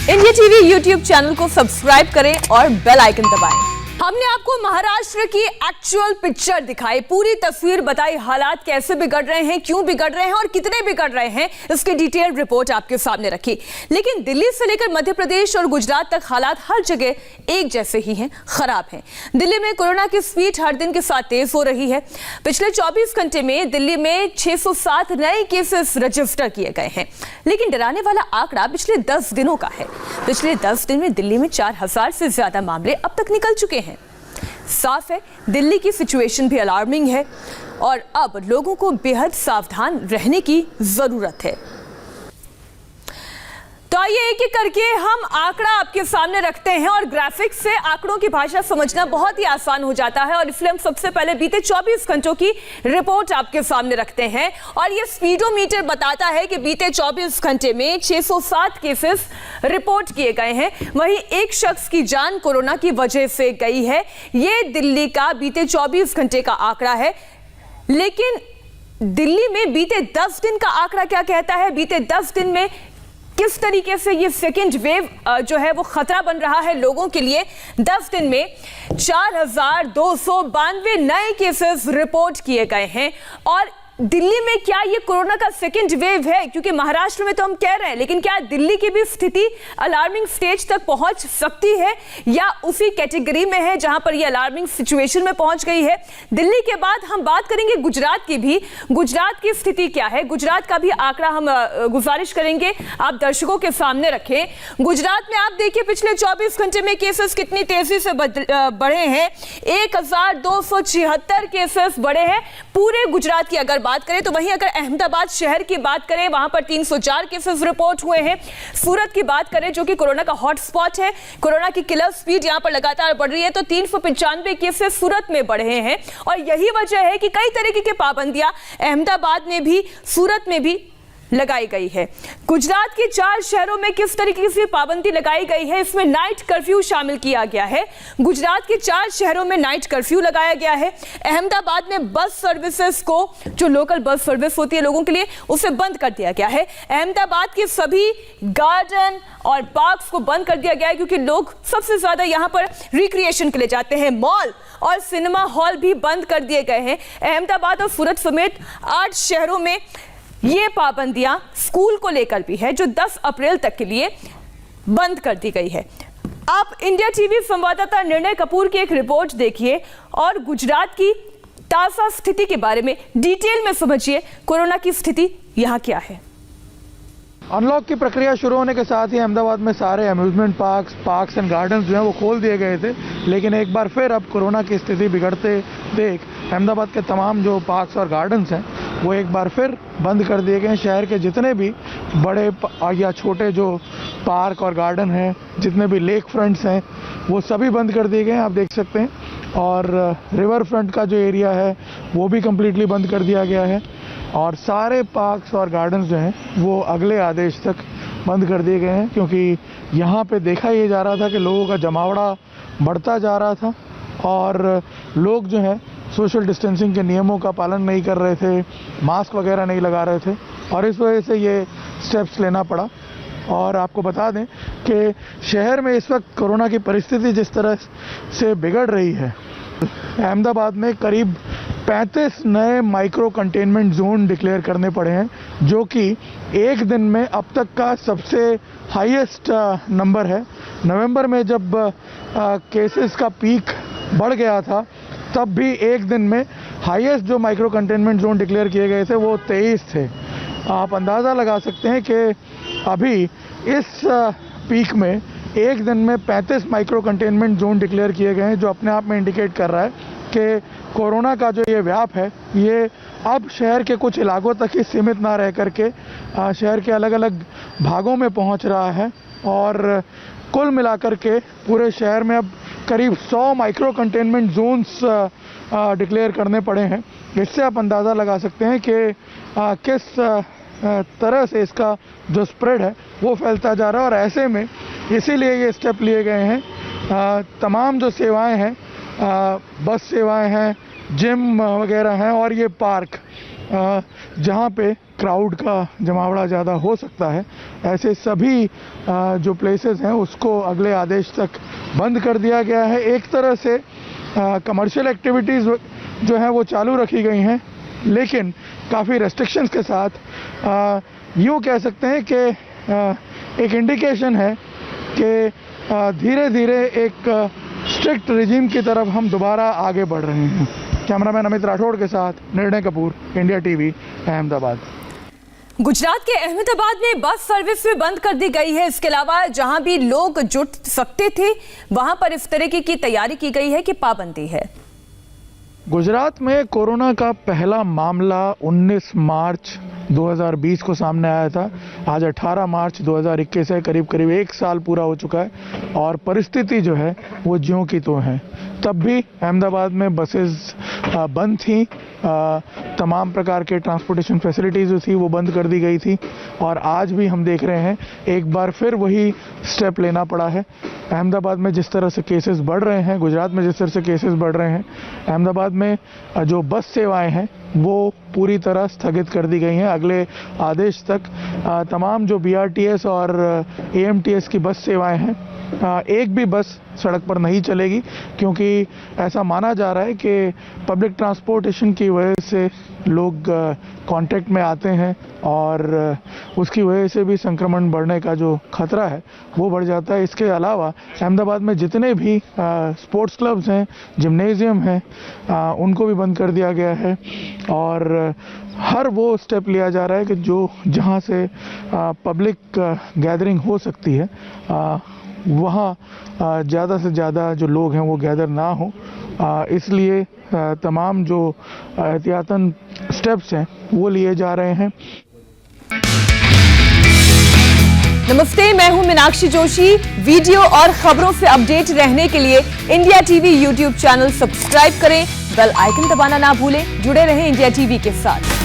India TV YouTube channel को subscribe करें और बेल आइकन दबाएं। हमने आपको महाराष्ट्र की एक्चुअल पिक्चर दिखाई, पूरी तस्वीर बताई, हालात कैसे बिगड़ रहे हैं, क्यों बिगड़ रहे हैं और कितने बिगड़ रहे हैं, इसकी डिटेल रिपोर्ट आपके सामने रखी। लेकिन दिल्ली से लेकर मध्य प्रदेश और गुजरात तक हालात हर जगह एक जैसे ही हैं, खराब हैं। दिल्ली में कोरोना की स्पीड हर दिन के साथ तेज हो रही है। पिछले 24 घंटे में दिल्ली में 607 नए केसेस रजिस्टर किए गए हैं। लेकिन डराने वाला आंकड़ा पिछले 10 दिनों का है। पिछले 10 दिन में दिल्ली में 4000 से ज्यादा मामले अब तक निकल चुके हैं। साफ है, दिल्ली की सिचुएशन भी अलार्मिंग है और अब लोगों को बेहद सावधान रहने की जरूरत है। तो आइए एक एक करके हम आंकड़ा आपके सामने रखते हैं और ग्राफिक्स से आंकड़ों की भाषा समझना बहुत ही आसान हो जाता है। और इसलिए हम सबसे पहले बीते 24 घंटों की रिपोर्ट आपके सामने रखते हैं और ये स्पीडोमीटर बताता है कि बीते 24 घंटे में 607 केसेस रिपोर्ट किए गए हैं। वहीं एक शख्स की जान कोरोना की वजह से गई है। ये दिल्ली का बीते 24 घंटे का आंकड़ा है। लेकिन दिल्ली में बीते 10 दिन का आंकड़ा क्या कहता है? बीते 10 दिन में किस तरीके से ये सेकेंड वेव जो है वो खतरा बन रहा है लोगों के लिए। 10 दिन में 4292 नए केसेस रिपोर्ट किए गए हैं। और दिल्ली में क्या ये कोरोना का सेकेंड वेव है? क्योंकि महाराष्ट्र में तो हम कह रहे हैं, लेकिन क्या दिल्ली की भी स्थिति अलार्मिंग स्टेज तक पहुंच सकती है या उसी कैटेगरी में है जहां पर ये अलार्मिंग सिचुएशन में पहुंच गई है? दिल्ली के बाद हम बात करेंगे गुजरात की भी। गुजरात की स्थिति क्या है? गुजरात का भी आंकड़ा हम गुजारिश करेंगे आप दर्शकों के सामने रखें। गुजरात में आप देखिए पिछले 24 घंटे में केसेस कितनी तेजी से बढ़े हैं। 1276 केसेस बढ़े हैं पूरे गुजरात की अगर बात करें तो। वहीं अगर अहमदाबाद शहर की बात करें, वहां पर 304 केसेस रिपोर्ट हुए हैं। सूरत की बात करें जो कि कोरोना का हॉटस्पॉट है, कोरोना की किलर स्पीड यहां पर लगातार बढ़ रही है, तो 395 केसेस सूरत में बढ़े हैं। और यही वजह है कि कई तरीके की पाबंदियां अहमदाबाद में भी, सूरत में भी लगाई गई है। गुजरात के 4 शहरों में किस तरीके से पाबंदी लगाई गई है, इसमें नाइट कर्फ्यू शामिल किया गया है। गुजरात के 4 शहरों में नाइट कर्फ्यू लगाया गया है। अहमदाबाद में बस सर्विसेज को, जो लोकल बस सर्विस होती है लोगों के लिए, उसे बंद कर दिया गया है। अहमदाबाद के सभी गार्डन और पार्क्स को बंद कर दिया गया है क्योंकि लोग सबसे ज्यादा यहां पर रिक्रिएशन के लिए जाते हैं। मॉल और सिनेमा हॉल भी बंद कर दिए गए हैं। अहमदाबाद और सूरत समेत 8 शहरों में ये पाबंदियां स्कूल को लेकर भी है जो 10 अप्रैल तक के लिए बंद कर दी गई है। आप इंडिया टीवी संवाददाता निर्णय कपूर की एक रिपोर्ट देखिए और गुजरात की ताजा स्थिति के बारे में डिटेल में समझिए। कोरोना की स्थिति यहां क्या है? अनलॉक की प्रक्रिया शुरू होने के साथ ही अहमदाबाद में सारे अम्यूजमेंट पार्क्स एंड गार्डन्स जो हैं वो खोल दिए गए थे। लेकिन एक बार फिर अब कोरोना की स्थिति बिगड़ते देख अहमदाबाद के तमाम जो पार्क्स और गार्डन्स हैं वो एक बार फिर बंद कर दिए गए हैं। शहर के जितने भी बड़े या छोटे जो पार्क और गार्डन हैं, जितने भी लेक फ्रंट्स हैं, वो सभी बंद कर दिए गए हैं, आप देख सकते हैं। और रिवर फ्रंट का जो एरिया है वो भी कम्प्लीटली बंद कर दिया गया है। और सारे पार्क्स और गार्डन्स जो हैं वो अगले आदेश तक बंद कर दिए गए हैं क्योंकि यहाँ पे देखा ये जा रहा था कि लोगों का जमावड़ा बढ़ता जा रहा था और लोग जो हैं सोशल डिस्टेंसिंग के नियमों का पालन नहीं कर रहे थे, मास्क वगैरह नहीं लगा रहे थे और इस वजह से ये स्टेप्स लेना पड़ा। और आपको बता दें कि शहर में इस वक्त कोरोना की परिस्थिति जिस तरह से बिगड़ रही है, अहमदाबाद में करीब 35 नए माइक्रो कंटेनमेंट जोन डिक्लेयर करने पड़े हैं जो कि एक दिन में अब तक का सबसे हाईएस्ट नंबर है। नवंबर में जब केसेस का पीक बढ़ गया था तब भी एक दिन में हाईएस्ट जो माइक्रो कंटेनमेंट जोन डिक्लेयर किए गए थे वो 23 थे। आप अंदाज़ा लगा सकते हैं कि अभी इस पीक में एक दिन में 35 माइक्रो कंटेनमेंट जोन डिक्लेयर किए गए हैं, जो अपने आप में इंडिकेट कर रहा है कि कोरोना का जो ये व्याप है ये अब शहर के कुछ इलाकों तक ही सीमित ना रह करके शहर के अलग अलग भागों में पहुंच रहा है। और कुल मिलाकर के पूरे शहर में अब करीब 100 माइक्रो कंटेनमेंट जोन्स डिक्लेयर करने पड़े हैं। इससे आप अंदाज़ा लगा सकते हैं कि किस तरह से इसका जो स्प्रेड है वो फैलता जा रहा है। और ऐसे में इसीलिए ये स्टेप लिए गए हैं। तमाम जो सेवाएं हैं, बस सेवाएं हैं, जिम वगैरह हैं और ये पार्क, जहाँ पे क्राउड का जमावड़ा ज़्यादा हो सकता है, ऐसे सभी जो प्लेसेस हैं उसको अगले आदेश तक बंद कर दिया गया है। एक तरह से कमर्शियल एक्टिविटीज़ जो हैं वो चालू रखी गई हैं, लेकिन काफ़ी रेस्ट्रिक्शंस के साथ। यूँ कह सकते हैं कि एक इंडिकेशन है कि धीरे धीरे एक स्ट्रिक्ट रिजीम की तरफ हम दोबारा आगे बढ़ रहे हैं। कैमरामैन अमित राठौड़ के साथ निर्णय कपूर, इंडिया टीवी, अहमदाबाद। गुजरात के अहमदाबाद में बस सर्विस भी बंद कर दी गई है। इसके अलावा जहां भी लोग जुट सकते थे वहां पर इस तरीके की तैयारी की गई है कि पाबंदी है। गुजरात में कोरोना का पहला मामला 19 मार्च 2020 को सामने आया था। आज 18 मार्च 2021 है, करीब करीब 1 साल पूरा हो चुका है और परिस्थिति जो है वो ज्यों की त्यों है। तब भी अहमदाबाद में बसेस बंद थी, तमाम प्रकार के ट्रांसपोर्टेशन फैसिलिटीज़ जो थी वो बंद कर दी गई थी और आज भी हम देख रहे हैं एक बार फिर वही स्टेप लेना पड़ा है। अहमदाबाद में जिस तरह से केसेस बढ़ रहे हैं, गुजरात में जिस तरह से केसेस बढ़ रहे हैं, अहमदाबाद में जो बस सेवाएं हैं वो पूरी तरह स्थगित कर दी गई हैं। अगले आदेश तक तमाम जो BRTS और AMTS की बस सेवाएं हैं, एक भी बस सड़क पर नहीं चलेगी, क्योंकि ऐसा माना जा रहा है कि पब्लिक ट्रांसपोर्टेशन की वजह से लोग कांटेक्ट में आते हैं और उसकी वजह से भी संक्रमण बढ़ने का जो खतरा है वो बढ़ जाता है। इसके अलावा अहमदाबाद में जितने भी स्पोर्ट्स क्लब्स हैं, जिम्नेजियम हैं, उनको भी बंद कर दिया गया है और हर वो स्टेप लिया जा रहा है कि जो जहाँ से पब्लिक गैदरिंग हो सकती है वहाँ ज़्यादा से ज़्यादा जो लोग हैं वो गैदर ना हो। इसलिए तमाम जो एहतियातन स्टेप्स हैं वो लिए जा रहे हैं। नमस्ते, मैं हूं मीनाक्षी जोशी। वीडियो और खबरों से अपडेट रहने के लिए India TV YouTube channel subscribe करें, बेल आइकन दबाना ना भूलें। जुड़े रहें इंडिया टीवी के साथ।